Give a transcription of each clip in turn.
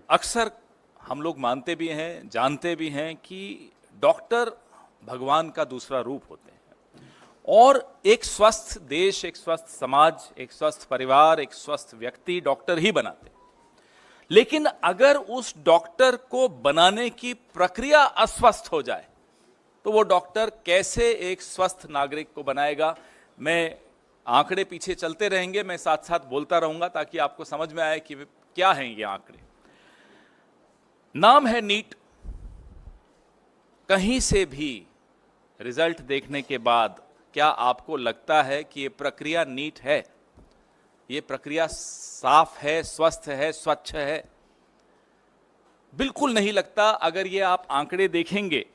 अक्सर हम लोग मानते भी हैं, जानते भी हैं कि डॉक्टर भगवान का दूसरा रूप होते हैं और एक स्वस्थ देश, एक स्वस्थ समाज, एक स्वस्थ परिवार, एक स्वस्थ व्यक्ति डॉक्टर ही बनाते हैं। लेकिन अगर उस डॉक्टर को बनाने की प्रक्रिया अस्वस्थ हो जाए तो वो डॉक्टर कैसे एक स्वस्थ नागरिक को बनाएगा? मैं आंकड़े पीछे चलते रहेंगे, मैं साथ साथ बोलता रहूंगा ताकि आपको समझ में आए कि क्या हैं ये आंकड़े। नाम है नीट। कहीं से भी रिजल्ट देखने के बाद क्या आपको लगता है कि ये प्रक्रिया नीट है? ये प्रक्रिया साफ है, स्वस्थ है, स्वच्छ है? बिल्कुल नहीं लगता। अगर ये आप आंकड़े देखेंगे,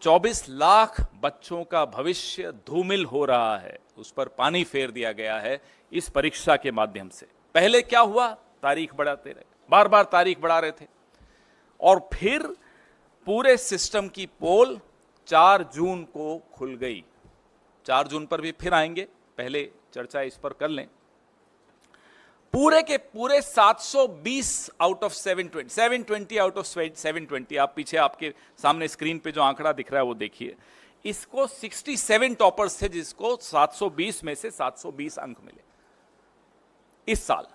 24 लाख बच्चों का भविष्य धूमिल हो रहा है, उस पर पानी फेर दिया गया है इस परीक्षा के माध्यम से। पहले क्या हुआ? तारीख बढ़ाते रहे, बार बार तारीख बढ़ा रहे थे और फिर पूरे सिस्टम की पोल 4 जून को खुल गई। 4 जून पर भी फिर आएंगे, पहले चर्चा इस पर कर लें। पूरे के पूरे 720 आउट ऑफ 720 आउट ऑफ 720, आप पीछे आपके सामने स्क्रीन पे जो आंकड़ा दिख रहा है वो देखिए। इसको 67 टॉपर्स थे जिसको 720 में से 720 अंक मिले इस साल।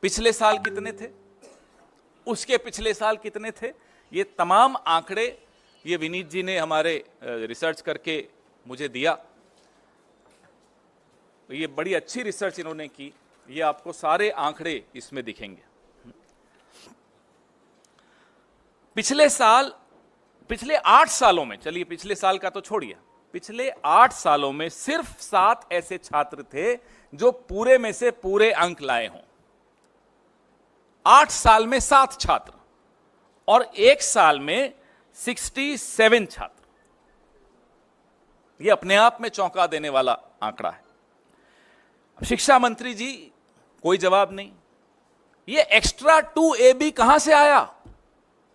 पिछले साल कितने थे? उसके पिछले साल कितने थे? ये तमाम आंकड़े ये विनीत जी ने हमारे रिसर्च करके मुझे दिया। ये बड़ी अच्छी रिसर्च इन्होंने की। ये आपको सारे आंकड़े इसमें दिखेंगे। पिछले 8 सालों में, चलिए पिछले साल का तो छोड़िए, पिछले 8 सालों में सिर्फ 7 ऐसे छात्र थे जो पूरे में से पूरे अंक लाए हों। 8 साल में 7 छात्र और 1 साल में 67 छात्र। यह अपने आप में चौंका देने वाला आंकड़ा है। शिक्षा मंत्री जी कोई जवाब नहीं। ये एक्स्ट्रा 2AB कहां से आया?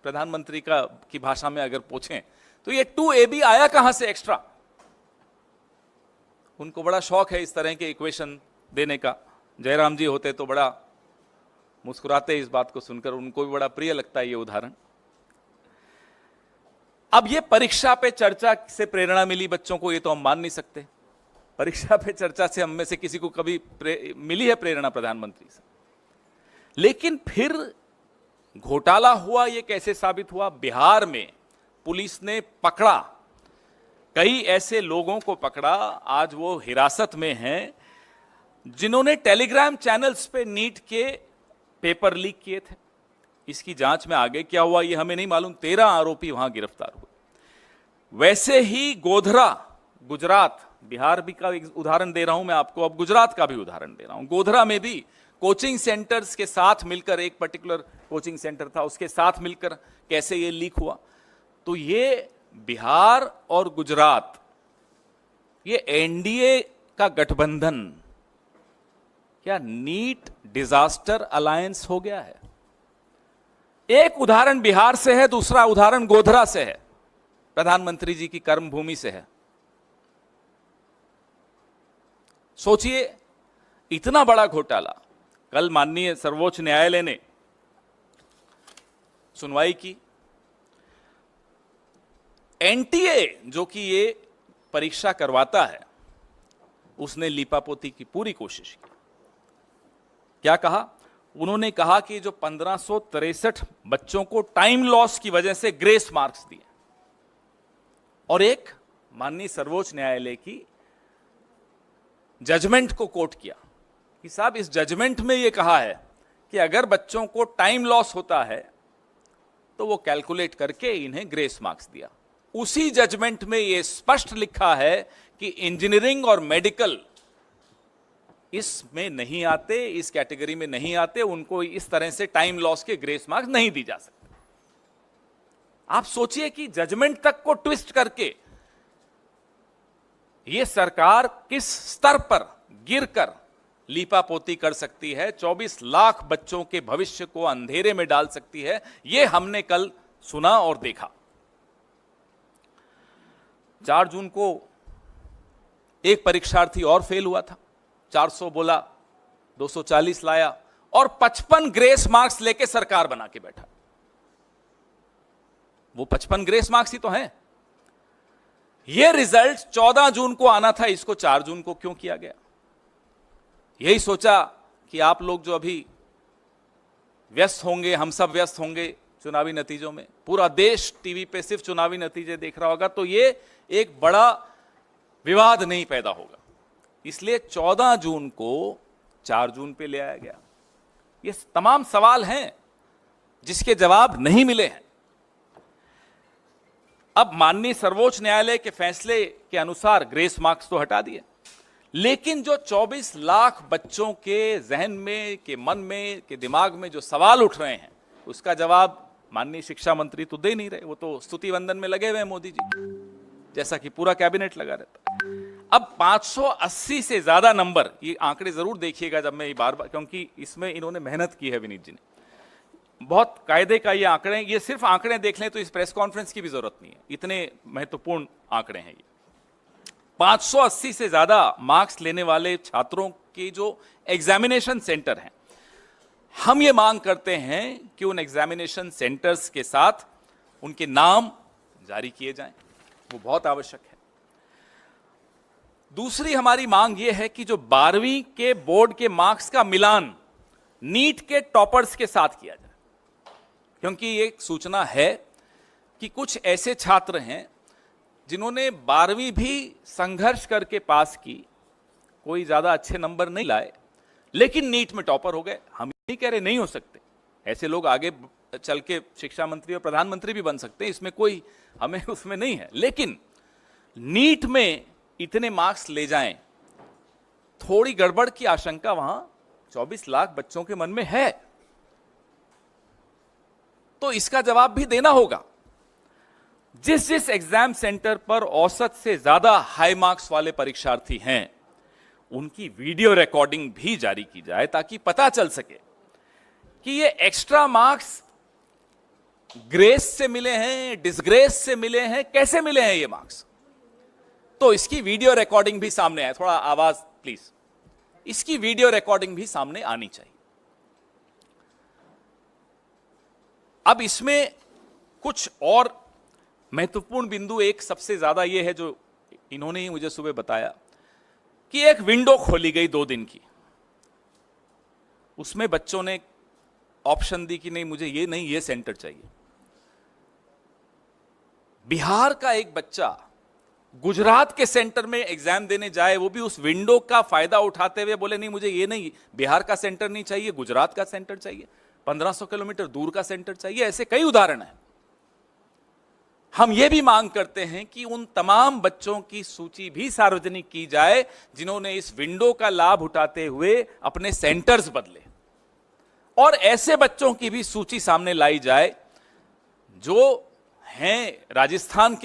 प्रधानमंत्री की भाषा में अगर पूछें तो ये 2AB आया कहां से एक्स्ट्रा? उनको बड़ा शौक है इस तरह के इक्वेशन देने का। जयराम जी होते तो बड़ा मुस्कुराते इस बात को सुनकर, उनको भी बड़ा प्रिय लगता है ये उदाहरण। अब ये परीक्षा पे चर्चा से प्रेरणा मिली बच्चों को, ये तो हम मान नहीं सकते। परीक्षा पे चर्चा से हम में से किसी को कभी मिली है प्रेरणा प्रधानमंत्री से? लेकिन फिर घोटाला हुआ। ये कैसे साबित हुआ? बिहार में पुलिस ने पकड़ा, कई ऐसे लोगों को पकड़ा, आज वो हिरासत में हैं, जिन्होंने टेलीग्राम चैनल्स पे नीट के पेपर लीक किए थे। इसकी जांच में आगे क्या हुआ ये हमें नहीं मालूम। 13 आरोपी वहां गिरफ्तार हुए। वैसे ही गोधरा, गुजरात, बिहार भी का एक उदाहरण दे रहा हूं मैं आपको, अब गुजरात का भी उदाहरण दे रहा हूं। गोधरा में भी कोचिंग सेंटर्स के साथ मिलकर, एक पर्टिकुलर कोचिंग सेंटर था, उसके साथ मिलकर कैसे ये लीक हुआ। तो ये बिहार और गुजरात, ये एनडीए का गठबंधन क्या नीट डिजास्टर अलायंस हो गया है? एक उदाहरण बिहार से है, दूसरा उदाहरण गोधरा से है, प्रधानमंत्री जी की कर्मभूमि से है। सोचिए, इतना बड़ा घोटाला। कल माननीय सर्वोच्च न्यायालय ने सुनवाई की। एनटीए जो कि ये परीक्षा करवाता है, उसने लीपापोती की पूरी कोशिश की। क्या कहा? उन्होंने कहा कि जो 1563 बच्चों को टाइम लॉस की वजह से ग्रेस मार्क्स दिए, और एक माननीय सर्वोच्च न्यायालय की जजमेंट को कोट किया कि साहब इस जजमेंट में यह कहा है कि अगर बच्चों को टाइम लॉस होता है तो वो कैलकुलेट करके इन्हें ग्रेस मार्क्स दिया। उसी जजमेंट में यह स्पष्ट लिखा है कि इंजीनियरिंग और मेडिकल इसमें नहीं आते, इस कैटेगरी में नहीं आते, उनको इस तरह से टाइम लॉस के ग्रेस मार्क्स नहीं दी जा सकते। आप सोचिए कि जजमेंट तक को ट्विस्ट करके यह सरकार किस स्तर पर गिरकर लीपापोती कर सकती है, 24 लाख बच्चों के भविष्य को अंधेरे में डाल सकती है। यह हमने कल सुना और देखा। 4 जून को एक परीक्षार्थी और फेल हुआ था, 400 बोला, 240 लाया और 55 ग्रेस मार्क्स लेके सरकार बना के बैठा। वो 55 ग्रेस मार्क्स ही तो हैं। ये रिजल्ट 14 जून को आना था, इसको 4 जून को क्यों किया गया? यही सोचा कि आप लोग जो अभी व्यस्त होंगे, हम सब व्यस्त होंगे चुनावी नतीजों में, पूरा देश टीवी पे सिर्फ चुनावी नतीजे देख रहा होगा, तो ये एक बड़ा विवाद नहीं पैदा होगा, इसलिए 14 जून को 4 जून पे ले आया गया। ये तमाम सवाल हैं जिसके जवाब नहीं मिले हैं। अब माननीय सर्वोच्च न्यायालय के फैसले के अनुसार ग्रेस मार्क्स तो हटा दिए, लेकिन जो 24 लाख बच्चों के जहन में, के मन में, के दिमाग में जो सवाल उठ रहे हैं, उसका जवाब माननीय शिक्षा मंत्री तो दे नहीं रहे। वो तो स्तुति वंदन में लगे हुए हैं मोदी जी, जैसा कि पूरा कैबिनेट लगा रहता है। अब 580 से ज्यादा नंबर, ये आंकड़े जरूर देखिएगा जब मैं बार बार, क्योंकि इसमें इन्होंने मेहनत की है विनीत जी ने, बहुत कायदे का ये आंकड़े, ये सिर्फ आंकड़े देख लें तो इस प्रेस कॉन्फ्रेंस की भी जरूरत नहीं है, इतने महत्वपूर्ण आंकड़े हैं ये। 580 से ज्यादा मार्क्स लेने वाले छात्रों के जो एग्जामिनेशन सेंटर हैं, हम ये मांग करते हैं कि उन एग्जामिनेशन सेंटर्स के साथ उनके नाम जारी किए जाएं, वो बहुत आवश्यक है। दूसरी हमारी मांग ये है कि जो 12वीं के बोर्ड के मार्क्स का मिलान नीट के टॉपर्स के साथ किया जाए, क्योंकि एक सूचना है कि कुछ ऐसे छात्र हैं जिन्होंने 12वीं भी संघर्ष करके पास की, कोई ज्यादा अच्छे नंबर नहीं लाए, लेकिन नीट में टॉपर हो गए। हम नहीं कह रहे नहीं हो सकते, ऐसे लोग आगे चल के शिक्षा मंत्री और प्रधानमंत्री भी बन सकते हैं, इसमें कोई हमें उसमें नहीं है, लेकिन नीट में इतने मार्क्स ले जाएं, थोड़ी गड़बड़ की आशंका वहां 24 लाख बच्चों के मन में है, तो इसका जवाब भी देना होगा। जिस जिस एग्जाम सेंटर पर औसत से ज्यादा हाई मार्क्स वाले परीक्षार्थी हैं, उनकी वीडियो रिकॉर्डिंग भी जारी की जाए, ताकि पता चल सके कि ये एक्स्ट्रा मार्क्स ग्रेस से मिले हैं, डिसग्रेस से मिले हैं, कैसे मिले हैं ये मार्क्स। तो इसकी वीडियो रिकॉर्डिंग भी सामने आए, थोड़ा आवाज प्लीज, इसकी वीडियो रिकॉर्डिंग भी सामने आनी चाहिए। अब इसमें कुछ और महत्वपूर्ण बिंदु, एक सबसे ज्यादा यह है जो इन्होंने ही मुझे सुबह बताया कि एक विंडो खोली गई 2 दिन की, उसमें बच्चों ने ऑप्शन दी कि नहीं मुझे ये नहीं, ये सेंटर चाहिए। बिहार का एक बच्चा गुजरात के सेंटर में एग्जाम देने जाए, वो भी उस विंडो का फायदा उठाते हुए बोले नहीं मुझे ये नहीं, बिहार का सेंटर नहीं चाहिए, गुजरात का सेंटर चाहिए, 1500 किलोमीटर दूर का सेंटर चाहिए। ऐसे कई उदाहरण हैं। हम ये भी मांग करते हैं कि उन तमाम बच्चों की सूची भी सार्वजनिक की जाए जिन्होंने इस विंडो का लाभ उठाते हुए अपने सेंटर्स बदले, और ऐसे बच्चों की भी सूची सामने लाई जाए जो हैं राजस्थान के